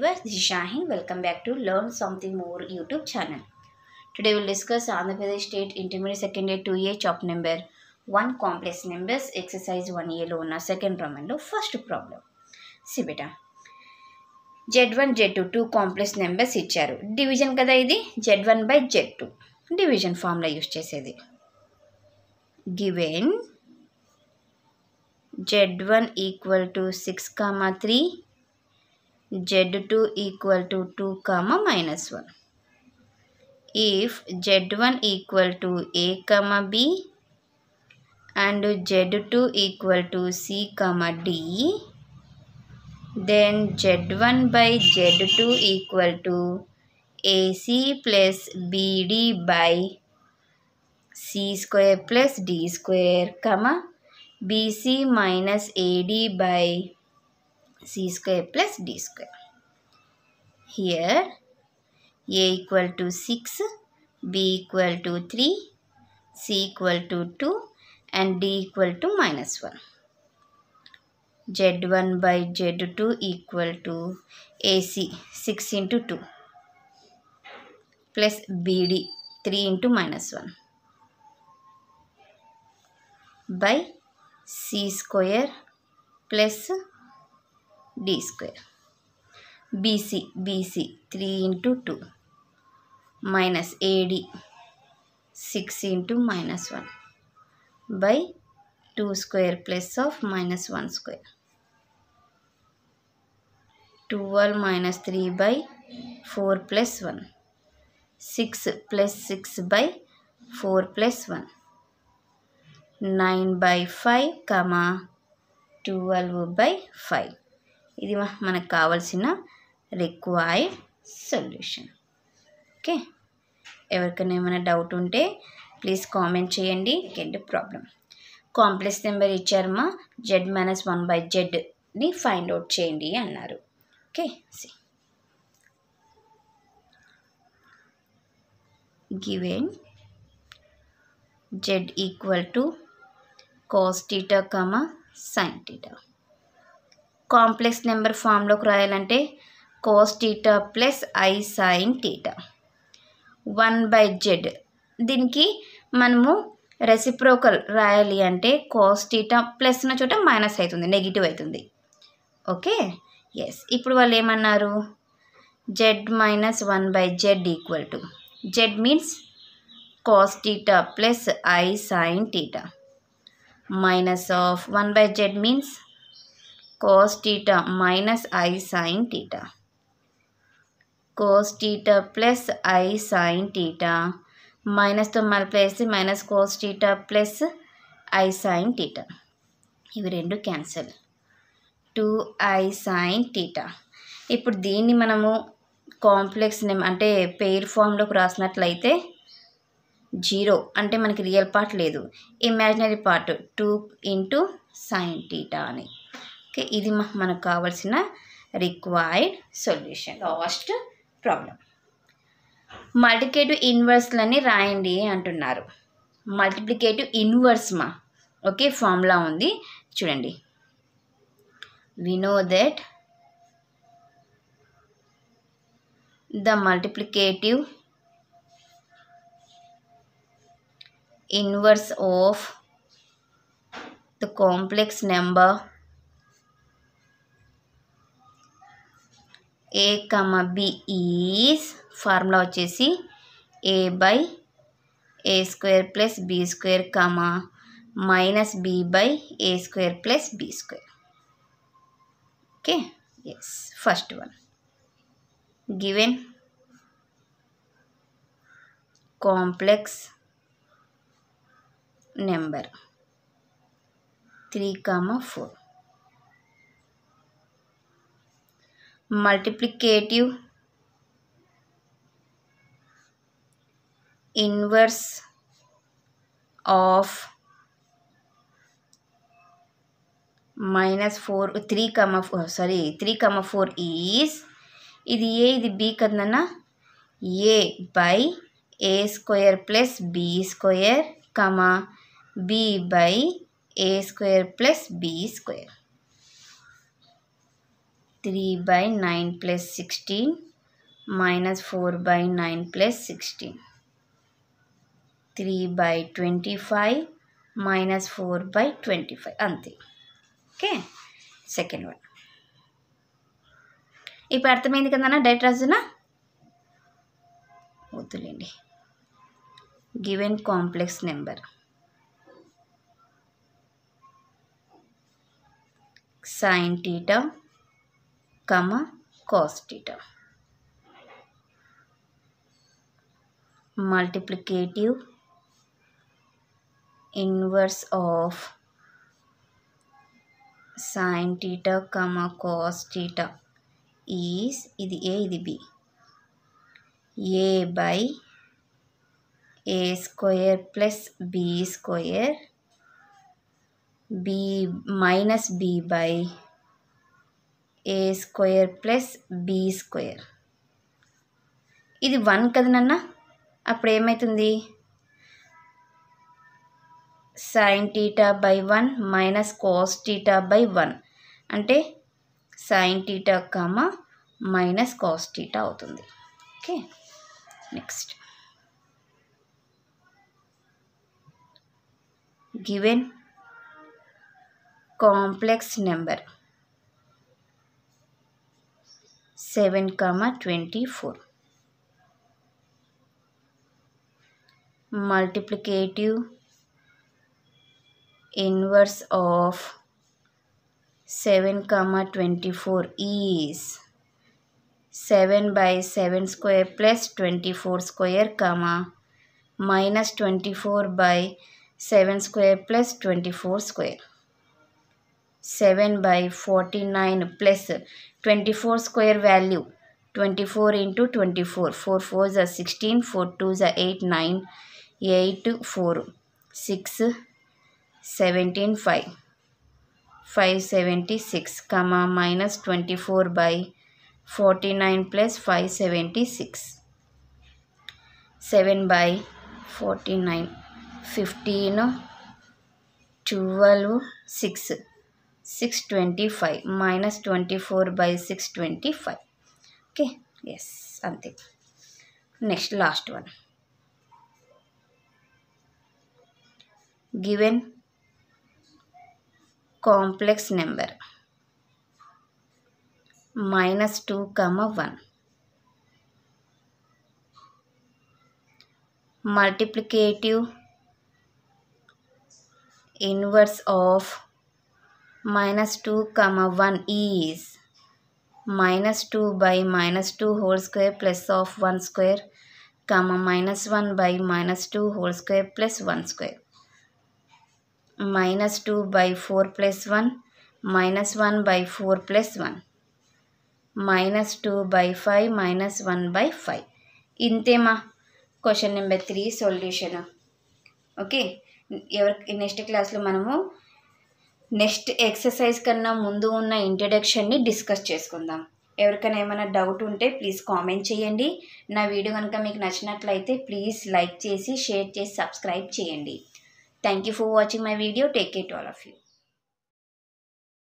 viewers, this is Shahin. Welcome back to Learn Something More YouTube channel. Today we'll discuss Andhra Pradesh State Intermediate Secondary 2A chapter number 1 complex numbers exercise 1A lo ఉన్న second Roman lo first problem. See beta. Z1 Z2 2 complex numbers ఇచ్చారు. Division కదా ఇది Z1 by Z2. Division formula use చేసేది. Given Z1 equal to 6, 3, Z2 equal to 2, -1. If Z1 equal to A, B and Z2 equal to C, D, then Z1 by Z2 equal to AC plus BD by C square plus D square, BC minus AD by C square plus D square. Here A equal to 6, B equal to 3, C equal to 2 and D equal to -1. Z1 by Z2 equal to AC 6 into 2 plus BD 3 into -1 by C square plus D square. BC 3 into 2 minus AD 6 into -1 by 2 square plus of -1 square. 12 minus 3 by 4 plus 1. 6 plus 6 by 4 plus 1. 9 by 5, 12 by 5. ఇది మనకు కావాల్సిన required solution. Okay, ఎవరికైనా ఏమైనా doubt ఉంటే please comment చేయండి. Get problem. Complex number ఇచ్చారమ్మా, Z-1/Zని find out చేయండి అన్నారు. Okay, see given Z equal to cos θ, sin θ. Complex number ఫామ్లోకి రాయాలంటే cos θ plus I sin θ 1/Z. దీనికి మనము రెసిప్రోకల్ రాయాలి అంటే cos θ ప్లస్ ఉన్న చోట మైనస్ అవుతుంది, నెగిటివ్ అవుతుంది. Okay, yes. ఇప్పుడు వాళ్ళు ఏమన్నారు, Z minus 1/Z equal to, Z means cos θ plus I sin θ minus of 1/Z means cos θ minus I sin θ. cos θ plus I sin θ మైనస్తో మల్టిప్లై చేస్తే minus cos θ plus I sin θ. ఇవి రెండు cancel, 2I sin θ. ఇప్పుడు దీన్ని మనము complex అంటే pair ఫామ్లోకి రాసినట్లయితే 0 అంటే మనకి రియల్ పార్ట్ లేదు, ఇమాజినరీ పార్ట్ 2 ఇంటూ sin θ అని. ఓకే, ఇది మనకు కావాల్సిన required solution. Last problem. Multiplicative ఇన్వర్స్లని రాయండి అంటున్నారు. మల్టిప్లికేటివ్ ఇన్వర్స్ ఓకే, ఫార్ములా ఉంది చూడండి. We know that the multiplicative inverse of the complex number A, B is formula వచ్చేసి A by A square plus B square, minus B by A square plus B square. Okay, yes. First one, given complex number 3, 4. Multiplicative inverse of -3, 4 is, ఇది A ఇది B కదన్నా, A by A square plus B square, B by A square plus B square. 3/9 plus 16 minus 4/9 plus 16. 3/25 minus 4/25 అంతే. Okay, second one. ఇప్పుడు అర్థమైంది కదన్నా, direct రాజునా వద్దులేండి. Given complex number sin theta, cos theta. Multiplicative inverse of sin theta, cos theta is ఇది A ఇది B. A by A square plus B square, B minus B by A square plus B square. ఇది 1 కదా నాన్న, అప్పుడు ఏమవుతుంది? sin theta by 1 minus cos theta by 1 అంటే sin theta minus cos theta అవుతుంది. Okay, next. Given complex number 7,24. Multiplicative inverse of 7,24 is 7 by 7 square plus 24 square, minus 24 by 7 square plus 24 square. 7 by 49 plus 24 square value 24 into 24. 4 4s are 16, 4 2s are 8, 9, 8 4 6 17 5 576, minus 24 by 49 plus 576. 7 by 49 15 12 6 625 minus 24 by 625. Okay, yes అంతే. Next last one. Given complex number -2, 1. Multiplicative inverse of -2, 1 is -2 by -2 whole square plus of 1 square, -1 by -2 whole square plus 1 square. -2 by 4 plus 1, -1 by 4 plus 1. -2 by 5, -1 by 5. ఇంతేమా question number 3 solution. Okay, next క్లాస్లో మనము next exercise కన్నా ముందు ఉన్న ఇంట్రడక్షన్ని discuss చేసుకుందాం. ఎవరికైనా ఏమైనా doubt ఉంటే ప్లీజ్ కామెంట్ చేయండి. నా వీడియో కనుక మీకు నచ్చినట్లయితే ప్లీజ్ లైక్ చేసి షేర్ చేసి సబ్స్క్రైబ్ చేయండి. Thank you for watching my video. Take care to all of you.